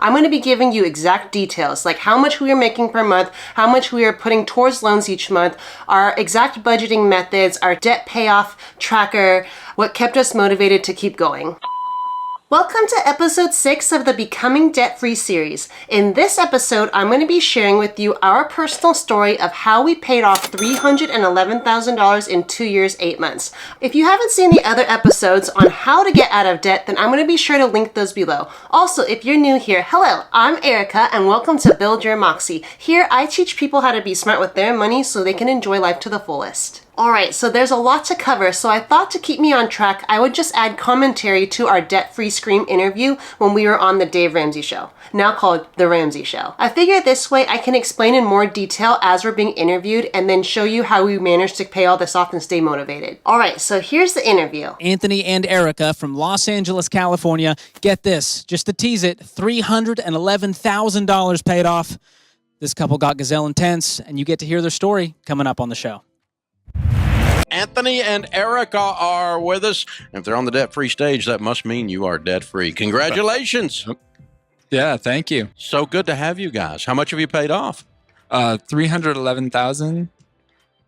I'm going to be giving you exact details, like how much we are making per month, how much we are putting towards loans each month, our exact budgeting methods, our debt payoff tracker, what kept us motivated to keep going. Welcome to episode 6 of the Becoming Debt-Free series. In this episode, I'm going to be sharing with you our personal story of how we paid off $311,000 in 2 years, 8 months. If you haven't seen the other episodes on how to get out of debt, then I'm going to be sure to link those below. Also, if you're new here, hello, I'm Erica and welcome to Build Your Moxie. Here, I teach people how to be smart with their money so they can enjoy life to the fullest. Alright, so there's a lot to cover, so I thought to keep me on track, I would just add commentary to our Debt-Free Scream interview when we were on the Dave Ramsey Show, now called The Ramsey Show. I figured this way I can explain in more detail as we're being interviewed and then show you how we managed to pay all this off and stay motivated. Alright, so here's the interview. Anthony and Erica from Los Angeles, California. Get this, just to tease it, $311,000 paid off. This couple got gazelle intense, and you get to hear their story coming up on the show. Anthony and Erica are with us. If they're on the debt-free stage, that must mean you are debt-free. Congratulations. Yeah, thank you. So good to have you guys. How much have you paid off? $311,000,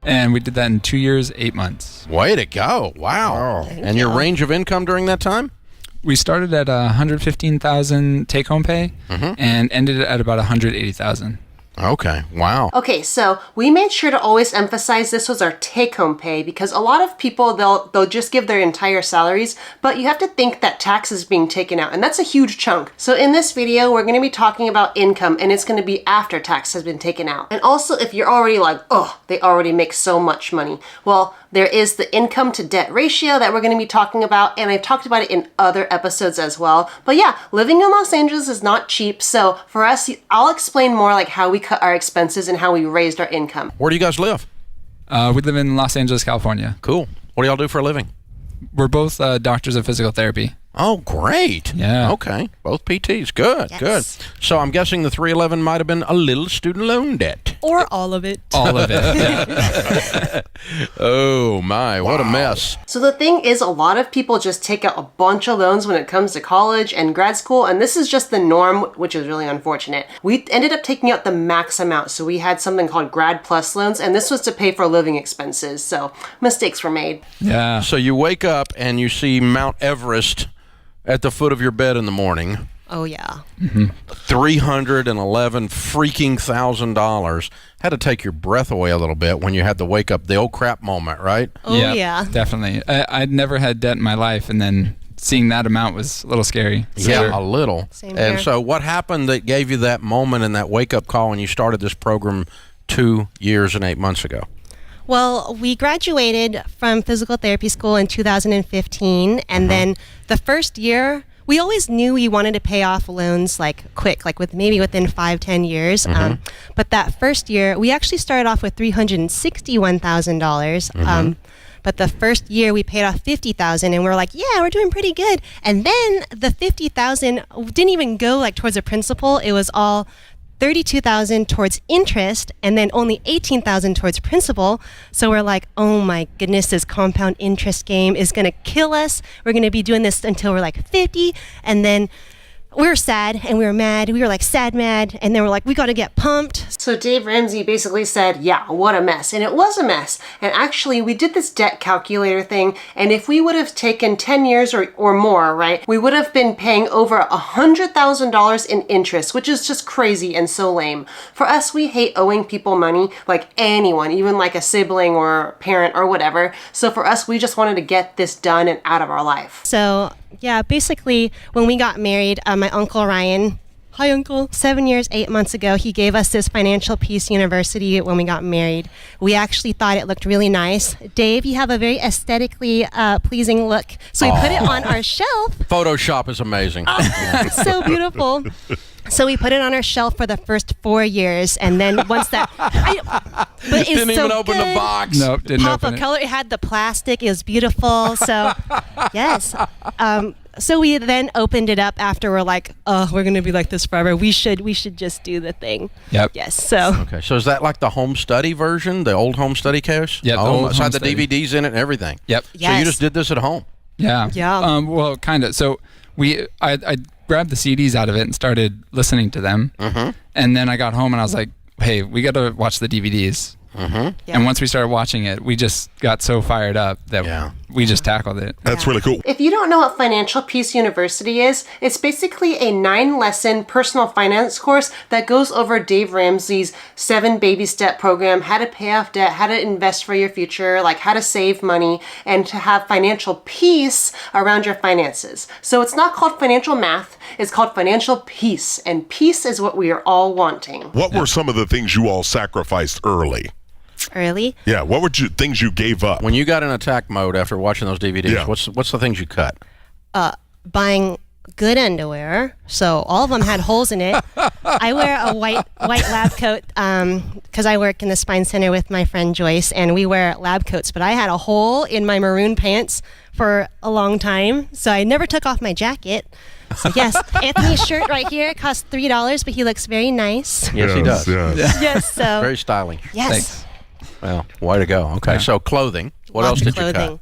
and we did that in 2 years, 8 months. Way to go. Wow. And your range of income during that time? We started at $115,000 take-home pay and ended at about $180,000. Okay. Wow. Okay, so we made sure to always emphasize this was our take-home pay because a lot of people, they'll just give their entire salaries, but you have to think that tax is being taken out, and that's a huge chunk. So in this video, we're going to be talking about income, and it's going to be after tax has been taken out. And also, if you're already like, oh, they already make so much money, well, there is the income to debt ratio that we're going to be talking about, and I've talked about it in other episodes as well. But yeah, living in Los Angeles is not cheap, so for us, I'll explain more like how we cut our expenses and how we raised our income. Where do you guys live? We live in Los Angeles, California. Cool. What do y'all do for a living? We're both doctors of physical therapy. Oh, great. Yeah. Okay. Both PTs. Good, Yes. good. So I'm guessing the 311 might have been a little student loan debt. Or all of it. All of it. Oh, my. What a mess. So the thing is, a lot of people just take out a bunch of loans when it comes to college and grad school, and this is just the norm, which is really unfortunate. We ended up taking out the max amount, so we had something called Grad Plus loans, and this was to pay for living expenses, so mistakes were made. Yeah. So you wake up and you see Mount Everest at the foot of your bed in the morning. Oh, yeah. $311 freaking $1,000. Had to take your breath away a little bit when you had to wake up, the old crap moment, right? Oh, yeah. Definitely. I'd never had debt in my life, and then seeing that amount was a little scary. Yeah, a little. Same And here. so what happened that gave you that moment and that wake-up call when you started this program 2 years and 8 months ago? Well, we graduated from physical therapy school in 2015, and then the first year, we always knew we wanted to pay off loans like quick, like maybe within 5-10 years. But that first year, we actually started off with $361,000. But the first year we paid off $50,000, and we're like, yeah, we're doing pretty good. And then the $50,000 didn't even go like towards a principal. It was all $32,000 towards interest and then only $18,000 towards principal. So we're like, oh my goodness, this compound interest game is going to kill us. We're going to be doing this until we're like 50. And then we were sad and we were mad. We were like sad mad. And then we're like, we got to get pumped. So Dave Ramsey basically said, yeah, what a mess. And it was a mess. And actually, we did this debt calculator thing. And if we would have taken 10 years or more, right, we would have been paying over $100,000 in interest, which is just crazy and so lame. For us, we hate owing people money, like anyone, even like a sibling or parent or whatever. So for us, we just wanted to get this done and out of our life. So yeah, basically when we got married, my Uncle Ryan, hi Uncle, 7 years, 8 months ago, he gave us this Financial Peace University when we got married. We actually thought it looked really nice. Dave, you have a very aesthetically pleasing look. So we put it on our shelf. Photoshop is amazing. So beautiful. So we put it on our shelf for the first 4 years, and then once that, but it's Didn't so even open good. the box. Nope, didn't Pop open of it. color. It had the plastic. It was beautiful. So, yes. So we then opened it up after we're like, oh, we're going to be like this forever. We should just do the thing. Yep. Yes. So. Okay, so is that like the home study version, the old home study case? Yeah, the oh, old it's home had the study. DVDs in it and everything. Yep. So you Yes. just did this at home? Yeah. Yeah. Well, kind of. So I grabbed the CDs out of it and started listening to them. And then I got home and I was like, hey, we got to watch the DVDs. And once we started watching it, we just got so fired up that we just tackled it. That's really cool. If you don't know what Financial Peace University is, it's basically a 9-lesson personal finance course that goes over Dave Ramsey's 7 baby step program, how to pay off debt, how to invest for your future, like how to save money, and to have financial peace around your finances. So it's not called financial math, it's called financial peace, and peace is what we are all wanting. What were some of the things you all sacrificed early? Early? Yeah, what were things you gave up? When you got in attack mode after watching those DVDs, what's the things you cut? Buying good underwear. So all of them had holes in it. I wear a white lab coat because I work in the spine center with my friend Joyce, and we wear lab coats. But I had a hole in my maroon pants for a long time, so I never took off my jacket. So yes, Anthony's shirt right here costs $3, but he looks very nice. Yes, he does. Yes, so Very stylish. yes. Thanks. Well, way to go. Okay, so clothing. What else Lots of did you cut? clothing.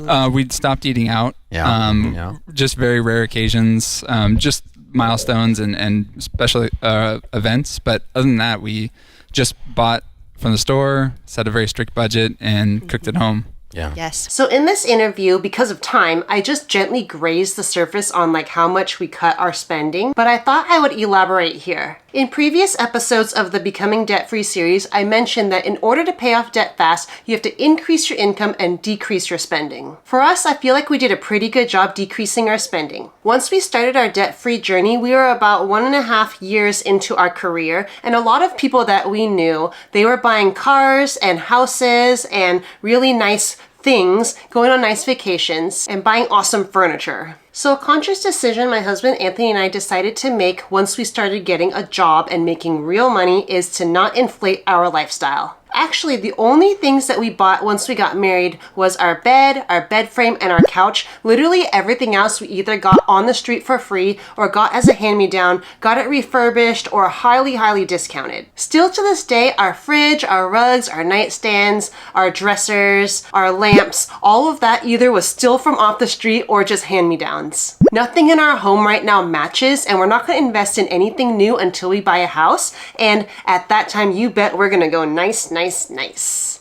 Food. We'd stopped eating out. Yeah. Just very rare occasions, just milestones and special events. But other than that, we just bought from the store, set a very strict budget, and cooked at home. Yeah. Yes. So in this interview, because of time, I just gently grazed the surface on like how much we cut our spending, but I thought I would elaborate here. In previous episodes of the Becoming Debt-Free series, I mentioned that in order to pay off debt fast, you have to increase your income and decrease your spending. For us, I feel like we did a pretty good job decreasing our spending. Once we started our debt-free journey, we were about 1.5 years into our career, and a lot of people that we knew, they were buying cars and houses and really nice things, going on nice vacations, and buying awesome furniture. So a conscious decision my husband Anthony and I decided to make once we started getting a job and making real money is to not inflate our lifestyle. Actually, the only things that we bought once we got married was our bed frame, and our couch. Literally everything else we either got on the street for free or got as a hand-me-down, got it refurbished, or highly, highly discounted. Still to this day, our fridge, our rugs, our nightstands, our dressers, our lamps, all of that either was still from off the street or just hand-me-downs. Nothing in our home right now matches, and we're not going to invest in anything new until we buy a house, and at that time, you bet we're going to go nice.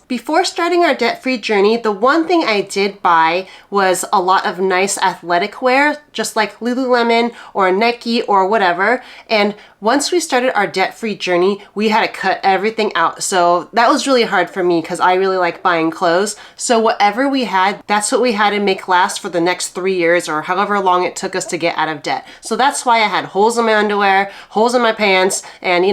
Before starting our debt-free journey, the one thing I did buy was a lot of nice athletic wear, just like Lululemon or Nike or whatever. And once we started our debt-free journey, we had to cut everything out. So that was really hard for me because I really like buying clothes. So whatever we had, that's what we had to make last for the next 3 years or however long it took us to get out of debt. So that's why I had holes in my underwear, holes in my pants, and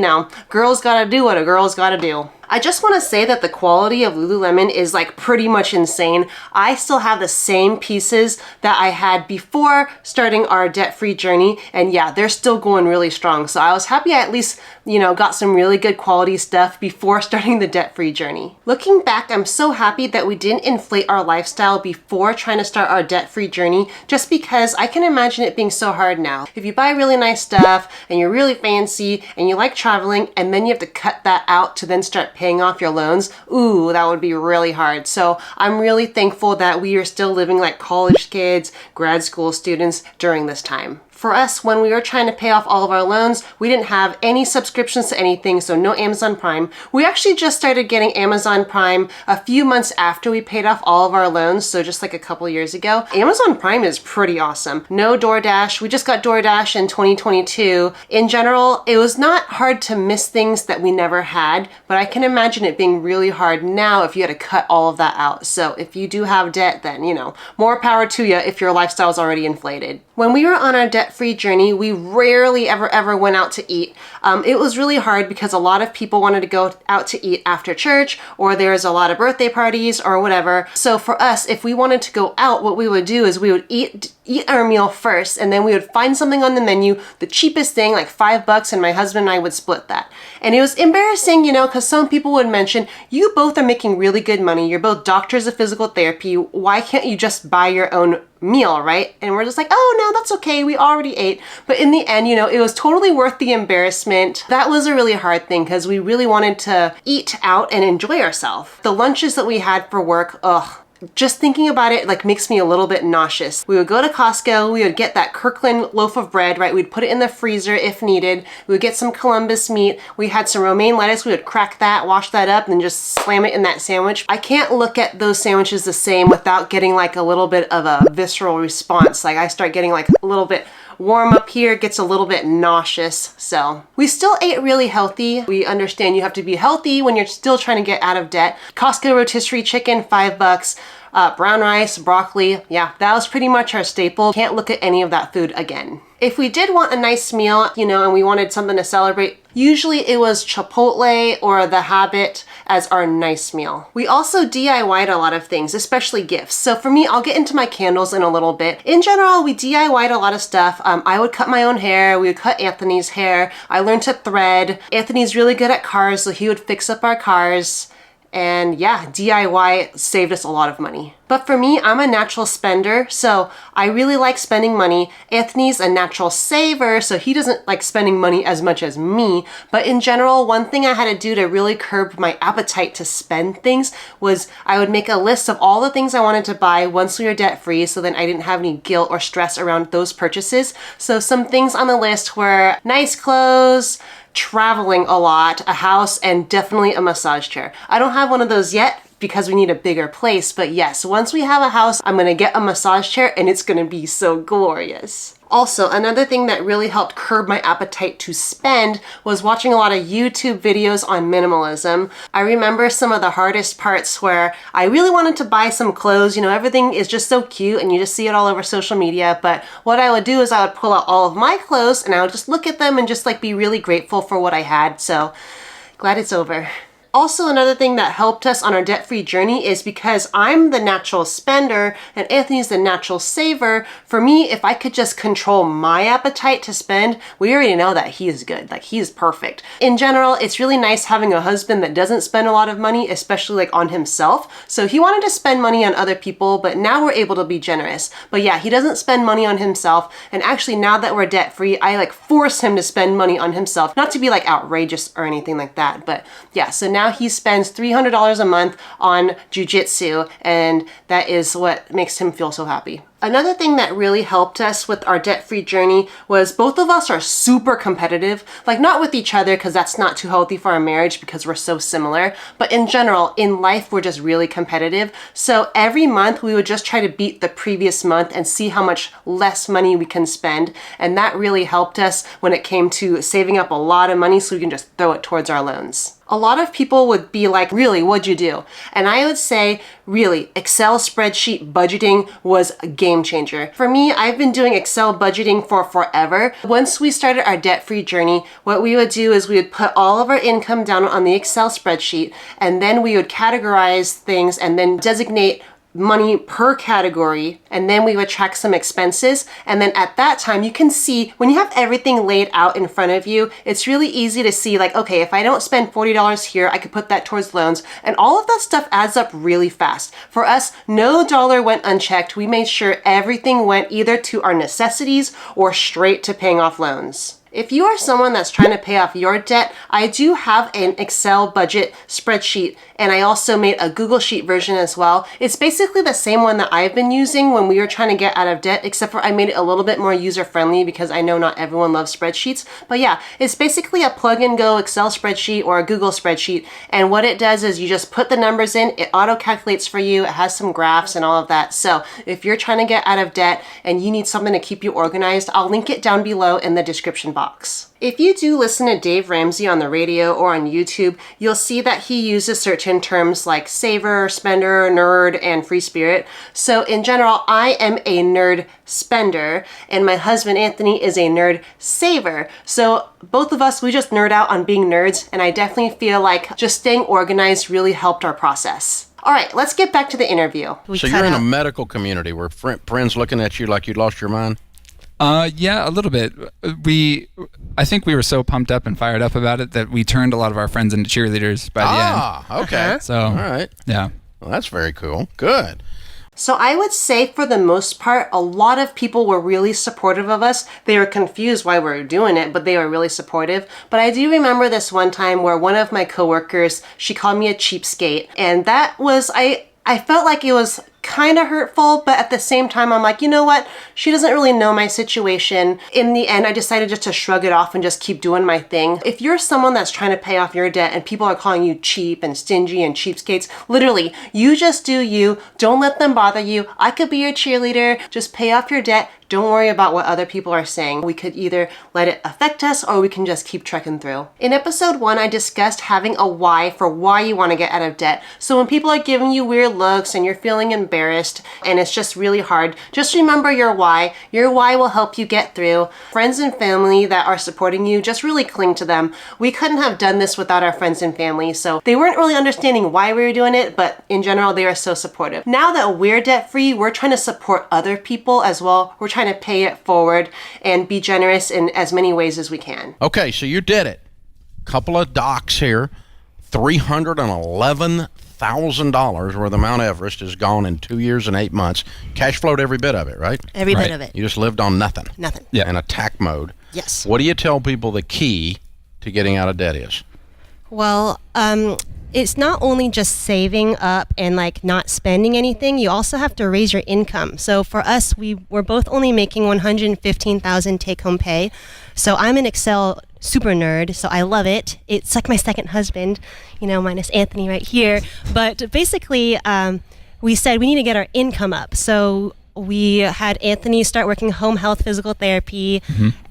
girls gotta do what a girl's gotta do. I just want to say that the quality of Lululemon is like pretty much insane. I still have the same pieces that I had before starting our debt-free journey, and yeah, they're still going really strong. So I was happy I at least, got some really good quality stuff before starting the debt-free journey. Looking back, I'm so happy that we didn't inflate our lifestyle before trying to start our debt-free journey, just because I can imagine it being so hard now. If you buy really nice stuff and you're really fancy and you like traveling, and then you have to cut that out to then start paying off your loans, ooh, that would be really hard. So I'm really thankful that we are still living like college kids, grad school students during this time. For us, when we were trying to pay off all of our loans, we didn't have any subscriptions to anything, so no Amazon Prime. We actually just started getting Amazon Prime a few months after we paid off all of our loans, so just like a couple years ago. Amazon Prime is pretty awesome. No DoorDash. We just got DoorDash in 2022. In general, it was not hard to miss things that we never had, but I can imagine it being really hard now if you had to cut all of that out. So if you do have debt, then, more power to you if your lifestyle is already inflated. When we were on our debt-free journey, we rarely ever went out to eat. It was really hard because a lot of people wanted to go out to eat after church, or there's a lot of birthday parties or whatever. So for us, if we wanted to go out, what we would do is we would eat our meal first, and then we would find something on the menu, the cheapest thing, like $5, and my husband and I would split that. And it was embarrassing, because some people would mention, you both are making really good money. You're both doctors of physical therapy. Why can't you just buy your own meal, right? And we're just like, oh no, that's okay, we already ate. But in the end, it was totally worth the embarrassment. That was a really hard thing because we really wanted to eat out and enjoy ourselves. The lunches that we had for work, just thinking about it like makes me a little bit nauseous. We would go to Costco, we would get that Kirkland loaf of bread, right? We'd put it in the freezer if needed. We would get some Columbus meat. We had some romaine lettuce. We would crack that, wash that up, and then just slam it in that sandwich. I can't look at those sandwiches the same without getting like a little bit of a visceral response. Like I start getting like a little bit warm up here, gets a little bit nauseous. So we still ate really healthy. We understand you have to be healthy when you're still trying to get out of debt. Costco rotisserie chicken, $5. Brown rice, broccoli. Yeah, that was pretty much our staple. Can't look at any of that food again. If we did want a nice meal, you know, and we wanted something to celebrate, usually it was Chipotle or The Habit as our nice meal. We also DIY'd a lot of things, especially gifts. So for me, I'll get into my candles in a little bit. In general, we DIY'd a lot of stuff. I would cut my own hair. We would cut Anthony's hair. I learned to thread. Anthony's really good at cars, so he would fix up our cars. And yeah, DIY saved us a lot of money. But for me, I'm a natural spender, so I really like spending money. Anthony's a natural saver, so he doesn't like spending money as much as me. But in general, one thing I had to do to really curb my appetite to spend things was I would make a list of all the things I wanted to buy once we were debt free, so then I didn't have any guilt or stress around those purchases. So some things on the list were nice clothes, traveling a lot, a house, and definitely a massage chair. I don't have one of those yet because we need a bigger place, but yes, once we have a house, I'm gonna get a massage chair and it's gonna be so glorious. Also, another thing that really helped curb my appetite to spend was watching a lot of YouTube videos on minimalism. I remember some of the hardest parts where I really wanted to buy some clothes. You know, everything is just so cute and you just see it all over social media. But what I would do is I would pull out all of my clothes and I would just look at them and just like be really grateful for what I had. So glad it's over. Also, another thing that helped us on our debt-free journey is because I'm the natural spender and Anthony's the natural saver. For me, if I could just control my appetite to spend, we already know that he is good. Like, he is perfect. In general, it's really nice having a husband that doesn't spend a lot of money, especially like on himself. So he wanted to spend money on other people, but now we're able to be generous. But yeah, he doesn't spend money on himself. And actually, now that we're debt-free, I like force him to spend money on himself. Not to be like outrageous or anything like that, but yeah, so now he spends $300 a month on jujitsu, and that is what makes him feel so happy. Another thing that really helped us with our debt-free journey was both of us are super competitive. Like, not with each other because that's not too healthy for our marriage because we're so similar, but in general, in life, we're just really competitive. So every month we would just try to beat the previous month and see how much less money we can spend. And that really helped us when it came to saving up a lot of money so we can just throw it towards our loans. A lot of people would be like, really, what'd you do? And I would say, really, Excel spreadsheet budgeting was a game changer. For me, I've been doing Excel budgeting for forever. Once we started our debt-free journey, what we would do is we would put all of our income down on the Excel spreadsheet, and then we would categorize things and then designate money per category, and then we would track some expenses. And then at that time, you can see when you have everything laid out in front of you, it's really easy to see like, okay, if I don't spend $40 here, I could put that towards loans. And all of that stuff adds up really fast. For us, no dollar went unchecked. We made sure everything went either to our necessities or straight to paying off loans. If you are someone that's trying to pay off your debt, I do have an Excel budget spreadsheet, and I also made a Google Sheet version as well. It's basically the same one that I've been using when we were trying to get out of debt, except for I made it a little bit more user-friendly because I know not everyone loves spreadsheets. But yeah, it's basically a plug-and-go Excel spreadsheet or a Google spreadsheet, and what it does is you just put the numbers in, it auto-calculates for you, it has some graphs and all of that. So if you're trying to get out of debt and you need something to keep you organized, I'll link it down below in the description box. If you do listen to Dave Ramsey on the radio or on YouTube, you'll see that he uses certain terms like saver, spender, nerd, and free spirit. So in general, I am a nerd spender, and my husband Anthony is a nerd saver. So both of us, we just nerd out on being nerds, and I definitely feel like just staying organized really helped our process. All right, let's get back to the interview. So you're in a medical community where friends looking at you like you lost your mind? Yeah, a little bit. I think we were so pumped up and fired up about it that we turned a lot of our friends into cheerleaders by the end. Ah, okay. So, all right. Yeah. Well, that's very cool. Good. So I would say for the most part, a lot of people were really supportive of us. They were confused why we were doing it, but they were really supportive. But I do remember this one time where one of my coworkers, she called me a cheapskate. And that was, I felt like it was kind of hurtful, but at the same time, I'm like, you know what? She doesn't really know my situation. In the end, I decided just to shrug it off and just keep doing my thing. If you're someone that's trying to pay off your debt and people are calling you cheap and stingy and cheapskates, literally, you just do you. Don't let them bother you. I could be your cheerleader. Just pay off your debt. Don't worry about what other people are saying. We could either let it affect us or we can just keep trekking through. In episode 1, I discussed having a why for why you want to get out of debt. So when people are giving you weird looks and you're feeling embarrassed and it's just really hard, just remember your why. Your why will help you get through. Friends and family that are supporting you, just really cling to them. We couldn't have done this without our friends and family, so they weren't really understanding why we were doing it, but in general, they are so supportive. Now that we're debt-free, we're trying to support other people as well. We're trying to pay it forward and be generous in as many ways as we can. Okay, so you did it. Couple of docks here. $311,000 worth of Mount Everest is gone in 2 years and 8 months. Cash flowed every bit of it, right? Every bit of it. You just lived on nothing. Nothing. Yeah. In attack mode. Yes. What do you tell people the key to getting out of debt is? Well, it's not only just saving up and like not spending anything, you also have to raise your income. So for us, we're both only making $115,000 take-home pay. So I'm an Excel super nerd, so I love it. It's like my second husband, minus Anthony right here. But basically, we said we need to get our income up. So we had Anthony start working home health physical therapy,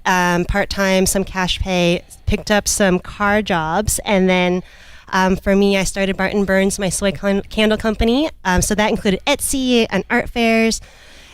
part-time, some cash pay, picked up some car jobs, and then for me, I started Barton Burns, my soy candle company. So that included Etsy and art fairs.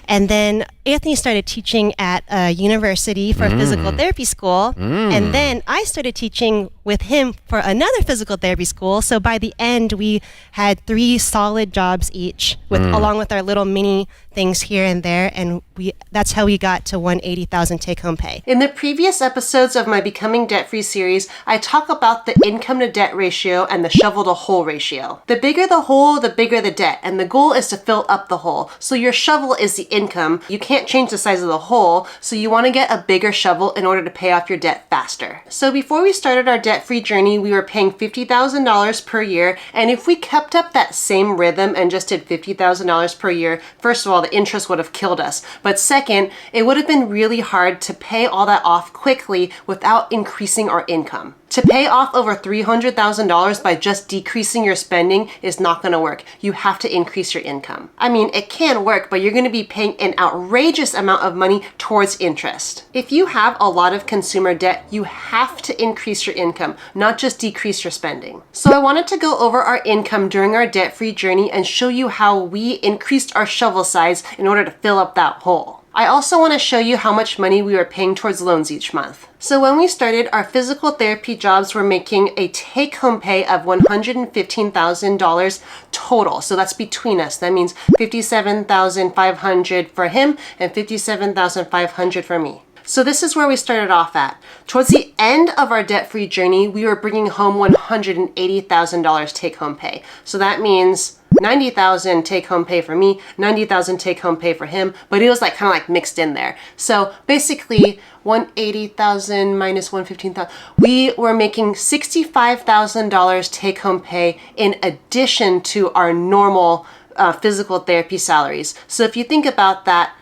And then Anthony started teaching at a university for a physical therapy school. And then I started teaching with him for another physical therapy school. So by the end, we had 3 solid jobs each, along with our little mini things here and there. And that's how we got to $180,000 take-home pay. In the previous episodes of my Becoming Debt-Free series, I talk about the income to debt ratio and the shovel to hole ratio. The bigger the hole, the bigger the debt. And the goal is to fill up the hole. So your shovel is the income. You can't change the size of the hole, so you want to get a bigger shovel in order to pay off your debt faster. So before we started our debt-free journey, we were paying $50,000 per year, and if we kept up that same rhythm and just did $50,000 per year, first of all, the interest would have killed us. But second, it would have been really hard to pay all that off quickly without increasing our income. To pay off over $300,000 by just decreasing your spending is not going to work. You have to increase your income. I mean, it can work, but you're going to be paying an outrageous amount of money towards interest. If you have a lot of consumer debt, you have to increase your income, not just decrease your spending. So I wanted to go over our income during our debt-free journey and show you how we increased our shovel size in order to fill up that hole. I also want to show you how much money we were paying towards loans each month. So when we started, our physical therapy jobs were making a take-home pay of $115,000 total. So that's between us. That means $57,500 for him and $57,500 for me. So this is where we started off at. Towards the end of our debt-free journey, we were bringing home $180,000 take-home pay. So that means $90,000 take-home pay for me, $90,000 take-home pay for him, but it was like kind of like mixed in there. So basically, $180,000 minus $115,000, we were making $65,000 take-home pay in addition to our normal physical therapy salaries. So if you think about that,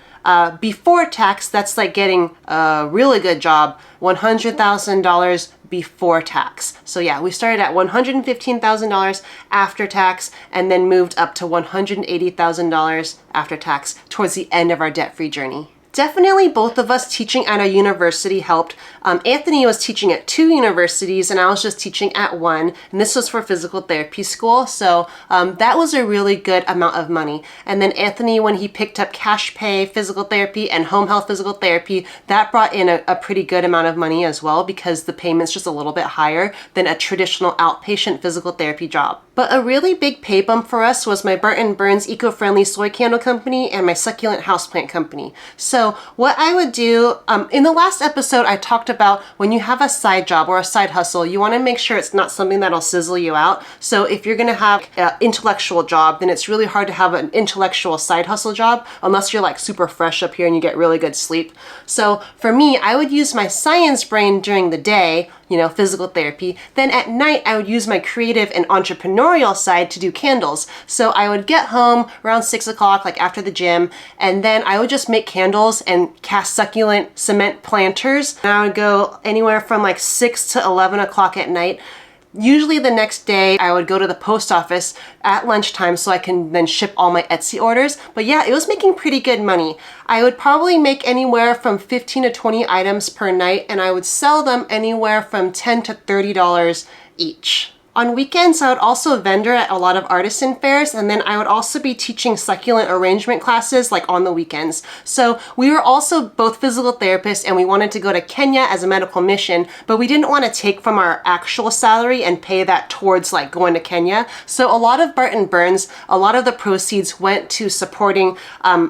before tax, that's like getting a really good job, $100,000 before tax. So yeah, we started at $115,000 after tax and then moved up to $180,000 after tax towards the end of our debt-free journey. Definitely both of us teaching at a university helped. Anthony was teaching at 2 universities and I was just teaching at 1, and this was for physical therapy school, so that was a really good amount of money. And then Anthony, when he picked up cash pay physical therapy and home health physical therapy, that brought in a pretty good amount of money as well because the payment's just a little bit higher than a traditional outpatient physical therapy job. But a really big pay bump for us was my Barton Burns eco-friendly soy candle company and my succulent houseplant company. So what I would do, in the last episode, I talked about when you have a side job or a side hustle, you want to make sure it's not something that'll sizzle you out. So if you're going to have an intellectual job, then it's really hard to have an intellectual side hustle job unless you're like super fresh up here and you get really good sleep. So for me, I would use my science brain during the day physical therapy. Then at night, I would use my creative and entrepreneurial side to do candles. So I would get home around 6 o'clock, like after the gym, and then I would just make candles and cast succulent cement planters. And I would go anywhere from like 6 to 11 o'clock at night. Usually the next day I would go to the post office at lunchtime so I can then ship all my Etsy orders. But yeah, it was making pretty good money. I would probably make anywhere from 15 to 20 items per night, and I would sell them anywhere from $10 to $30 each. On weekends, I would also vendor at a lot of artisan fairs, and then I would also be teaching succulent arrangement classes like on the weekends. So we were also both physical therapists, and we wanted to go to Kenya as a medical mission, but we didn't want to take from our actual salary and pay that towards like going to Kenya. So a lot of Barton Burns, a lot of the proceeds went to supporting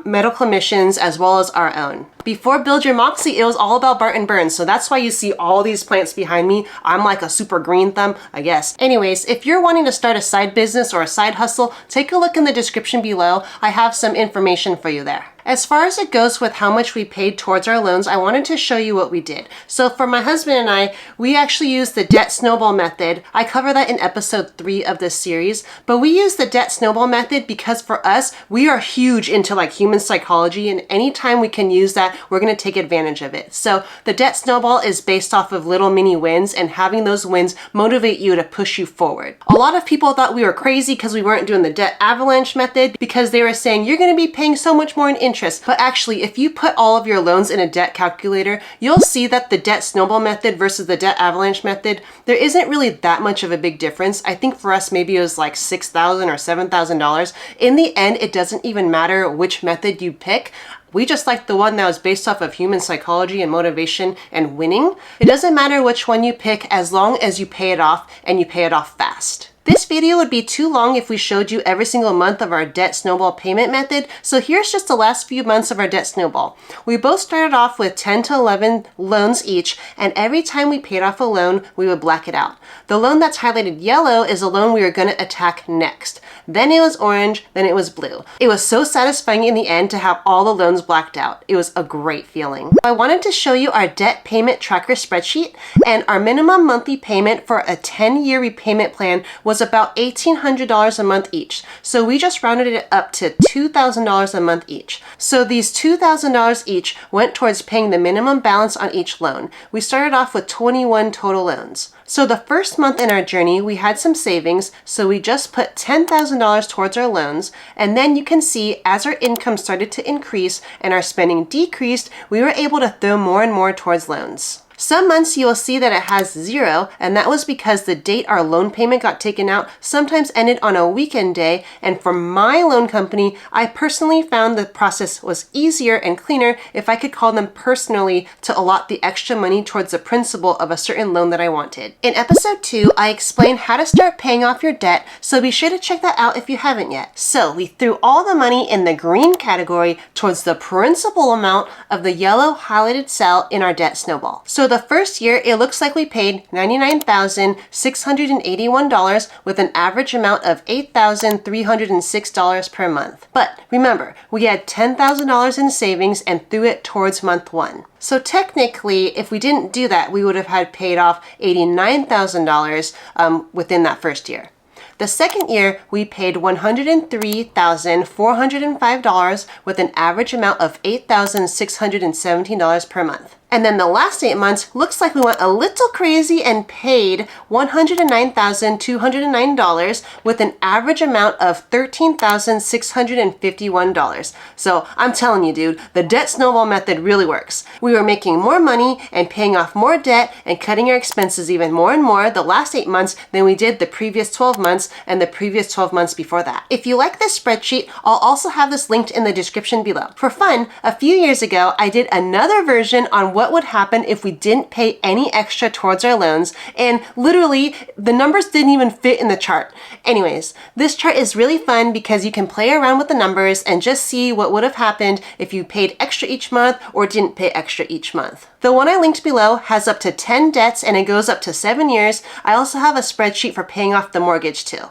medical missions as well as our own. Before Build Your Moxie, it was all about Barton Burns, so that's why you see all these plants behind me. I'm like a super green thumb, I guess. Anyways, if you're wanting to start a side business or a side hustle, take a look in the description below. I have some information for you there. As far as it goes with how much we paid towards our loans, I wanted to show you what we did. So for my husband and I, we actually used the debt snowball method. I cover that in episode 3 of this series, but we use the debt snowball method because for us, we are huge into like human psychology, and anytime we can use that, we're gonna take advantage of it. So the debt snowball is based off of little mini wins, and having those wins motivate you to push you forward. A lot of people thought we were crazy because we weren't doing the debt avalanche method because they were saying you're gonna be paying so much more in interest. But actually, if you put all of your loans in a debt calculator, you'll see that the debt snowball method versus the debt avalanche method, there isn't really that much of a big difference. I think for us, maybe it was like $6,000 or $7,000. In the end, it doesn't even matter which method you pick. We just like the one that was based off of human psychology and motivation and winning. It doesn't matter which one you pick as long as you pay it off and you pay it off fast. This video would be too long if we showed you every single month of our debt snowball payment method, so here's just the last few months of our debt snowball. We both started off with 10 to 11 loans each, and every time we paid off a loan, we would black it out. The loan that's highlighted yellow is a loan we were going to attack next. Then it was orange, then it was blue. It was so satisfying in the end to have all the loans blacked out. It was a great feeling. I wanted to show you our debt payment tracker spreadsheet, and our minimum monthly payment for a 10-year repayment plan was about $1,800 a month each. So we just rounded it up to $2,000 a month each. So these $2,000 each went towards paying the minimum balance on each loan. We started off with 21 total loans. So the first month in our journey, we had some savings, so we just put $10,000 towards our loans, and then you can see as our income started to increase and our spending decreased, we were able to throw more and more towards loans. Some months you will see that it has 0, and that was because the date our loan payment got taken out sometimes ended on a weekend day, and for my loan company, I personally found the process was easier and cleaner if I could call them personally to allot the extra money towards the principal of a certain loan that I wanted. In episode 2, I explained how to start paying off your debt, so be sure to check that out if you haven't yet. So we threw all the money in the green category towards the principal amount of the yellow highlighted cell in our debt snowball. So the first year, it looks like we paid $99,681 with an average amount of $8,306 per month. But remember, we had $10,000 in savings and threw it towards month 1. So technically, if we didn't do that, we would have had paid off $89,000 within that first year. The second year, we paid $103,405 with an average amount of $8,617 per month. And then the last 8 months looks like we went a little crazy and paid $109,209 with an average amount of $13,651. So I'm telling you, dude, the debt snowball method really works. We were making more money and paying off more debt and cutting our expenses even more and more the last 8 months than we did the previous 12 months and the previous 12 months before that. If you like this spreadsheet, I'll also have this linked in the description below. For fun, a few years ago, I did another version on what would happen if we didn't pay any extra towards our loans, and literally the numbers didn't even fit in the chart. Anyways, this chart is really fun because you can play around with the numbers and just see what would have happened if you paid extra each month or didn't pay extra each month. The one I linked below has up to 10 debts and it goes up to 7 years. I also have a spreadsheet for paying off the mortgage too.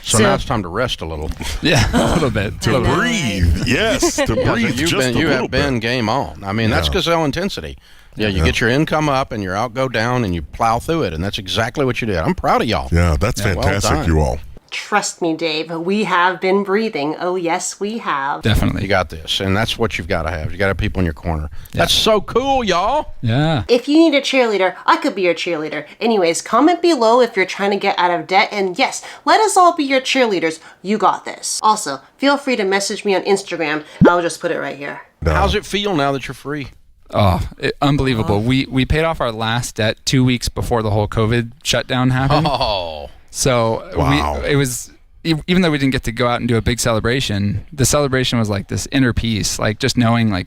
So now it's time to rest a little. Yeah, a little bit. To breathe. Yes, to breathe You just a little have been bit. game on. I mean, that's gazelle intensity. Yeah, you get your income up and your out go down and you plow through it. And that's exactly what you did. I'm proud of y'all. Yeah, that's fantastic, well done. you all. Trust me, Dave, we have been breathing. Oh, yes, we have. Definitely. You got this. And that's what you've got to have. You got to have people in your corner. That's so cool, y'all. Yeah. If you need a cheerleader, I could be your cheerleader. Anyways, comment below if you're trying to get out of debt. And yes, let us all be your cheerleaders. You got this. Also, feel free to message me on Instagram. I'll just put it right here. How's it feel now that you're free? Oh, unbelievable. We paid off our last debt 2 weeks before the whole COVID shutdown happened. Oh. So it was, even though we didn't get to go out and do a big celebration, the celebration was like this inner peace, like just knowing like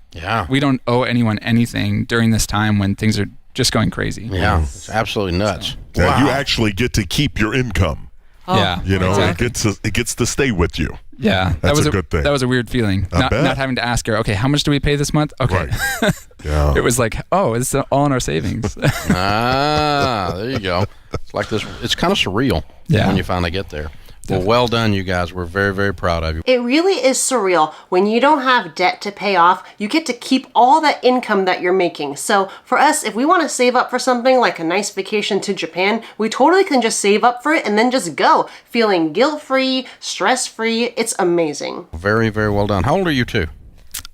we don't owe anyone anything during this time when things are just going crazy. Yeah, it's absolutely nuts. So, you actually get to keep your income. Yeah. You know, exactly. it gets to stay with you. Yeah, That's a good thing. That was a weird feeling. I bet. Not having to ask her, okay, how much do we pay this month? Okay. Right. Yeah. It was like, oh, it's all in our savings. There you go. It's like this. It's kind of surreal when you finally get there. Well done, you guys. We're very, very proud of you. It really is surreal. When you don't have debt to pay off, you get to keep all that income that you're making. So for us, if we want to save up for something like a nice vacation to Japan, we totally can just save up for it and then just go, feeling guilt-free, stress-free. It's amazing. Very, very well done. How old are you two?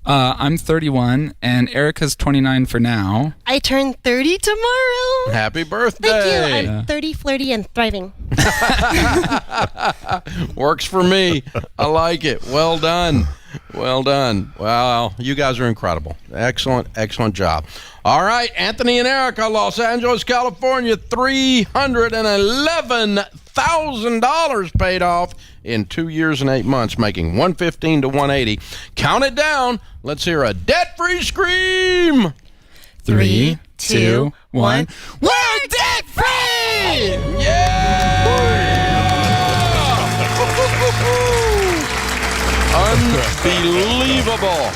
I'm 31, and Erica's 29 for now. I turn 30 tomorrow. Happy birthday. Thank you. I'm 30, flirty, and thriving. Works for me. I like it. Well done. Well done. Wow, you guys are incredible. Excellent, excellent job. All right, Anthony and Erica, Los Angeles, California, $311,000 paid off in 2 years and 8 months, making 115 to 180. Count it down. Let's hear a debt-free scream. 3, 2, 1. We're debt-free! Yeah! Unbelievable.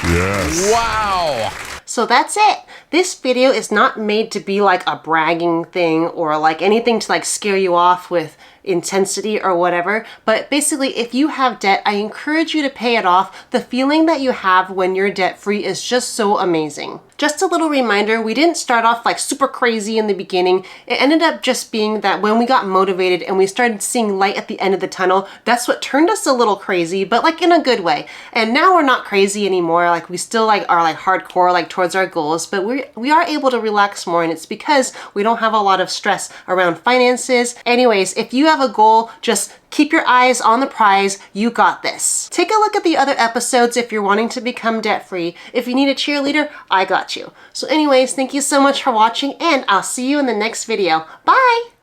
Yes. Wow. So that's it. This video is not made to be like a bragging thing or like anything to like scare you off with intensity or whatever. But basically, if you have debt, I encourage you to pay it off. The feeling that you have when you're debt free is just so amazing. Just a little reminder, we didn't start off like super crazy in the beginning. It ended up just being that when we got motivated and we started seeing light at the end of the tunnel, that's what turned us a little crazy, but like in a good way. And now we're not crazy anymore. Like we still like are like hardcore like towards our goals, but we are able to relax more, and it's because we don't have a lot of stress around finances. Anyways, if you have a goal, just keep your eyes on the prize. You got this. Take a look at the other episodes if you're wanting to become debt-free. If you need a cheerleader, I got you. So anyways, thank you so much for watching, and I'll see you in the next video. Bye!